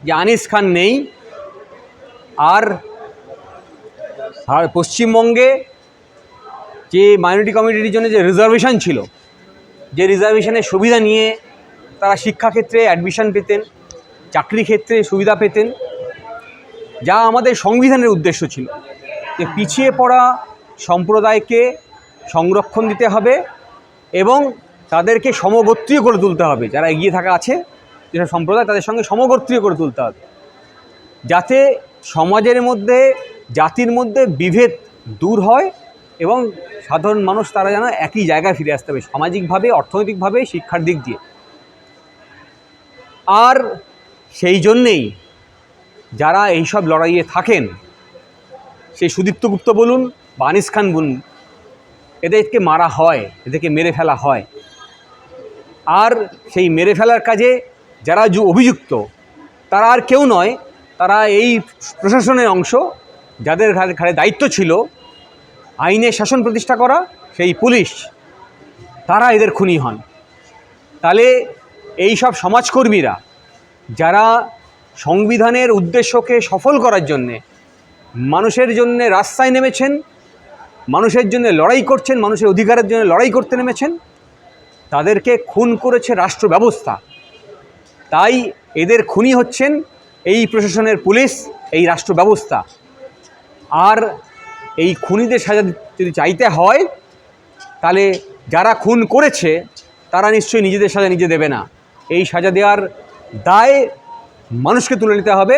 যে আনিস খান নেই, আর পশ্চিমবঙ্গে যে মাইনরিটি কমিউনিটির জন্য যে রিজার্ভেশন ছিল, যে রিজার্ভেশনের সুবিধা নিয়ে তারা শিক্ষাক্ষেত্রে অ্যাডমিশন পেতেন, চাকরি ক্ষেত্রে সুবিধা পেতেন, যা আমাদের সংবিধানের উদ্দেশ্য ছিল যে পিছিয়ে পড়া সম্প্রদায়কে সংরক্ষণ দিতে হবে এবং তাদেরকে সমগোত্রীয় করে তুলতে হবে। যারা এগিয়ে থাকা আছে যেসব সম্প্রদায়, তাদের সঙ্গে সমগোত্রীয় করে তুলতে হবে, যাতে সমাজের মধ্যে, জাতির মধ্যে বিভেদ দূর হয় এবং সাধারণ মানুষ তারা যেন একই জায়গায় ফিরে আসতে হবে, সামাজিকভাবে, অর্থনৈতিকভাবে, শিক্ষার দিক দিয়ে। আর সেই জন্যেই যারা এইসব লড়াইয়ে থাকেন, সেই সুদীপ্ত গুপ্ত বলুন বা আনিস খান বলুন, এদেরকে মারা হয়, এদেরকে মেরে ফেলা হয়। আর সেই মেরে ফেলার কাজে যারা অভিযুক্ত তারা আর কেউ নয়, তারা এই প্রশাসনের অংশ, যাদের ঘাড়ে দায়িত্ব ছিল আইনের শাসন প্রতিষ্ঠা করা, সেই পুলিশ, তারা এদের খুনি হন। তাহলে এই সব সমাজকর্মীরা যারা সংবিধানের উদ্দেশ্যকে সফল করার জন্যে মানুষের জন্যে রাস্তায় নেমেছেন, মানুষের জন্য লড়াই করছেন, মানুষের অধিকারের জন্য লড়াই করতে নেমেছেন, তাদেরকে খুন করেছে রাষ্ট্র ব্যবস্থা। তাই এদের খুনি হচ্ছেন এই প্রশাসনের পুলিশ, এই রাষ্ট্র ব্যবস্থা। আর এই খুনিদের সাজা যদি চাইতে হয়, তাহলে যারা খুন করেছে তারা নিশ্চয়ই নিজেদের সাজা নিজে দেবে না। এই সাজা দেওয়ার দায় মানুষকে তুলে নিতে হবে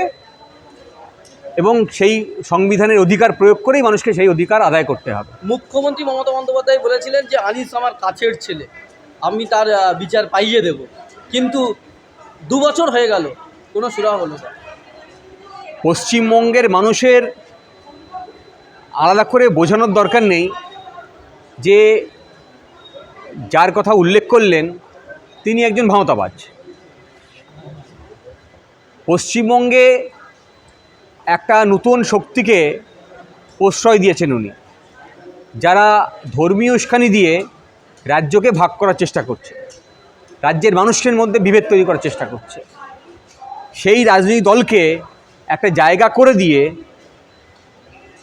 এবং সেই সংবিধানের অধিকার প্রয়োগ করেই মানুষকে সেই অধিকার আদায় করতে হবে। মুখ্যমন্ত্রী মমতা বন্দ্যোপাধ্যায় বলেছিলেন যে আনিস আমার কাছের ছেলে, আমি তার বিচার পাইয়ে দেব, কিন্তু 2 বছর হয়ে গেল, কোনো সুরাহা হলো না। পশ্চিমবঙ্গের মানুষের আলাদা করে বোঝানোর দরকার নেই যে যার কথা উল্লেখ করলেন তিনি একজন ভাঁওতাবাজ। পশ্চিমবঙ্গে একটা নতুন শক্তিকে প্রশ্রয় দিয়েছেন উনি, যারা ধর্মীয় উস্কানি দিয়ে রাজ্যকে ভাগ করার চেষ্টা করছে, রাজ্যের মানুষের মধ্যে বিভেদ তৈরি করার চেষ্টা করছে। সেই রাজনৈতিক দলকে একটা জায়গা করে দিয়ে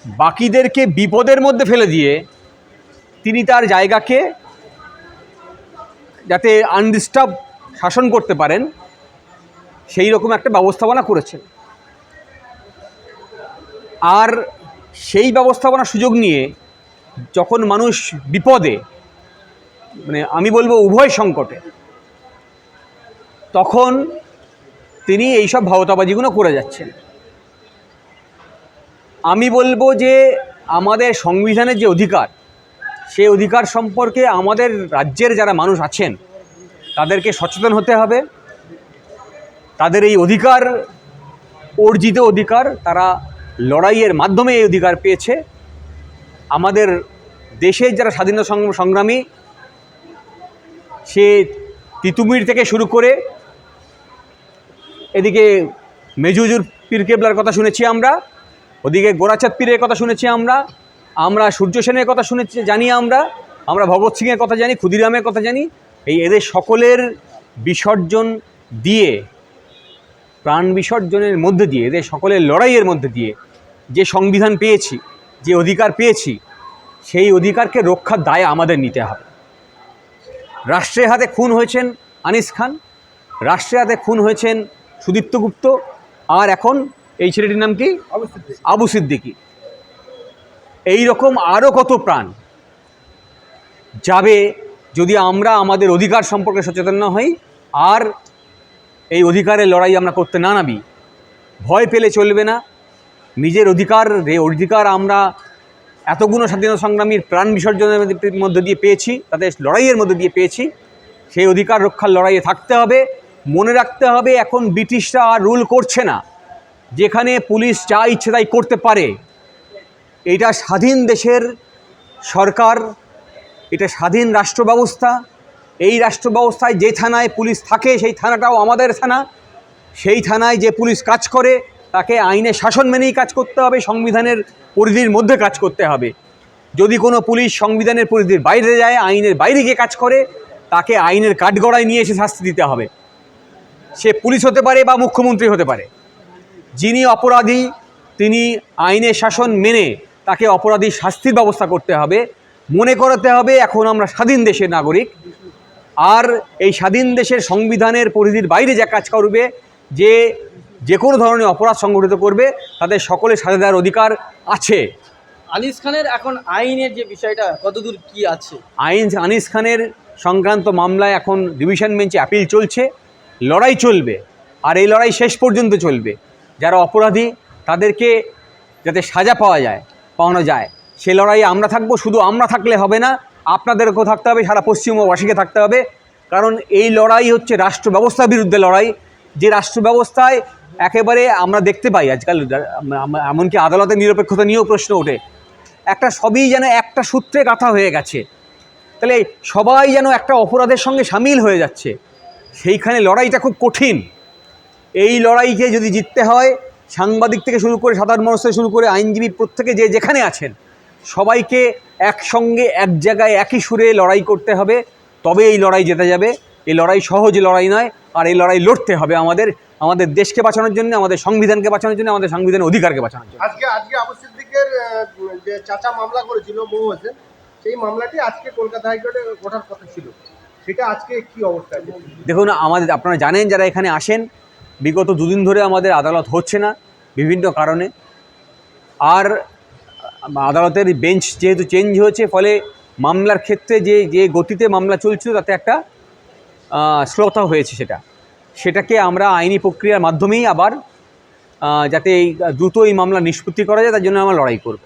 বাকিদেরকে বিপদের মধ্যে ফেলে দিয়ে তিনি তার জায়গাকে যাতে আনডিস্টার্ব শাসন করতে পারেন সেই রকম একটা ব্যবস্থাপনা করেছেন। আর সেই ব্যবস্থাপনার সুযোগ নিয়ে যখন মানুষ বিপদে, মানে আমি বলবো উভয় সংকটে, তখন তিনি এইসব ভাওতাবাজিগুলো করে যাচ্ছেন। আমি বলবো যে আমাদের সংবিধানের যে অধিকার, সেই অধিকার সম্পর্কে আমাদের রাজ্যের যারা মানুষ আছেন তাদেরকে সচেতন হতে হবে। তাদের এই অধিকার, অর্জিত অধিকার, তারা লড়াইয়ের মাধ্যমে এই অধিকার পেয়েছে। আমাদের দেশের যারা স্বাধীনতা সংগ্রামী, সে তিতুমির থেকে শুরু করে এদিকে মেজুজুর পীর কেবলার কথা শুনেছি আমরা, ওদিকে গোরাচাঁদ পীরের কথা শুনেছি আমরা সূর্য সেনের কথা শুনেছি, জানি আমরা ভগৎ সিংয়ের কথা জানি, ক্ষুদিরামের কথা জানি। এদের সকলের বিসর্জন দিয়ে, প্রাণ বিসর্জনের মধ্যে দিয়ে, এদের সকলের লড়াইয়ের মধ্যে দিয়ে যে সংবিধান পেয়েছি, যে অধিকার পেয়েছি, সেই অধিকারকে রক্ষার দায় আমাদের নিতে হবে। রাষ্ট্রের হাতে খুন হয়েছেন আনিস খান, রাষ্ট্রের হাতে খুন হয়েছেন সুদীপ্ত গুপ্ত, আর এখন এই ছেলেটির নাম কি, আবু সিদ্দিকী। এই রকম আরও কত প্রাণ যাবে যদি আমরা আমাদের অধিকার সম্পর্কে সচেতন না হই আর এই অধিকারের লড়াই আমরা করতে না নামি। ভয় পেলে চলবে না। নিজের অধিকার আমরা এতগুলো স্বাধীনতা সংগ্রামীর প্রাণ বিসর্জনের মধ্যে দিয়ে পেয়েছি, তাদের লড়াইয়ের মধ্যে দিয়ে পেয়েছি। সেই অধিকার রক্ষার লড়াইয়ে থাকতে হবে। মনে রাখতে হবে, এখন ব্রিটিশরা আর রুল করছে না, যেখানে পুলিশ যা ইচ্ছে তাই করতে পারে। এটা স্বাধীন দেশের সরকার, এটা স্বাধীন রাষ্ট্র ব্যবস্থা। এই রাষ্ট্র ব্যবস্থায় যে থানায় পুলিশ থাকে সেই থানাটাও আমাদের থানা। সেই থানায় যে পুলিশ কাজ করে তাকে আইনের শাসন মেনেই কাজ করতে হবে, সংবিধানের পরিধির মধ্যে কাজ করতে হবে। যদি কোনো পুলিশ সংবিধানের পরিধির বাইরে যায়, আইনের বাইরে গিয়ে কাজ করে, তাকে আইনের কাঠগড়ায় নিয়ে এসে শাস্তি দিতে হবে। সে পুলিশ হতে পারে বা মুখ্যমন্ত্রী হতে পারে। যিনি অপরাধী তিনি আইনের শাসন মেনে তাকে অপরাধীর শাস্তির ব্যবস্থা করতে হবে। মনে করাতে হবে এখন আমরা স্বাধীন দেশের নাগরিক, আর এই স্বাধীন দেশের সংবিধানের পরিধির বাইরে যা কাজ করবে, যে কোনো ধরনের অপরাধ সংগঠিত করবে, তাদের সকলের সাজা দেওয়ার অধিকার আছে। আনিস খানের এখন আইনের যে বিষয়টা কতদূর কি আছে? আনিস খানের সংক্রান্ত মামলায় এখন ডিভিশন বেঞ্চে অ্যাপিল চলছে, লড়াই চলবে, আর এই লড়াই শেষ পর্যন্ত চলবে। যারা অপরাধী তাদেরকে যাতে সাজা পাওয়ানো যায়, সে লড়াইয়ে আমরা থাকবো। শুধু আমরা থাকলে হবে না, আপনাদেরকেও থাকতে হবে, সারা পশ্চিমবঙ্গবাসীকে থাকতে হবে। কারণ এই লড়াই হচ্ছে রাষ্ট্র ব্যবস্থার বিরুদ্ধে লড়াই, যে রাষ্ট্র ব্যবস্থায় একেবারে আমরা দেখতে পাই আজকাল, এমনকি আদালতের নিরপেক্ষতা নিয়েও প্রশ্ন ওঠে। সবই যেন একটা সূত্রে গাঁথা হয়ে গেছে, তাহলে সবাই যেন একটা অপরাধের সঙ্গে সামিল হয়ে যাচ্ছে। সেইখানে লড়াইটা খুব কঠিন। এই লড়াইকে যদি জিততে হয়, সাংবাদিক থেকে শুরু করে সাধারণ মানুষ থেকে শুরু করে আইনজীবী প্রত্যেকে যেখানে আছেন সবাইকে একসঙ্গে এক জায়গায় একই সুরে লড়াই করতে হবে, তবে এই লড়াই জেতা যাবে। এই লড়াই সহজ লড়াই নয়, আর এই লড়াই লড়তে হবে আমাদের দেশকে বাঁচানোর জন্য, আমাদের সংবিধানকে বাঁচানোর জন্য, আমাদের সংবিধানের অধিকারকে বাঁচানোর জন্য। আজকে আবু সিদ্দিকের যে চাচা মামলা করেছিল মৌ হোসেন, সেই মামলাটি আজকে কলকাতা হাইকোর্টে ওঠার কথা ছিল, সেটা আজকে কি অবস্থা? দেখুন, আপনারা জানেন যারা এখানে আসেন, বিগত দুদিন ধরে আমাদের আদালত হচ্ছে না বিভিন্ন কারণে। আর আদালতের বেঞ্চ যেহেতু চেঞ্জ হয়েছে, ফলে মামলার ক্ষেত্রে যে গতিতে মামলা চলছিল তাতে একটা শ্লথ হয়েছে। সেটাকে আমরা আইনি প্রক্রিয়ার মাধ্যমেই আবার যাতে দ্রুত এই মামলা নিষ্পত্তি করা যায়, তার জন্য আমরা লড়াই করব।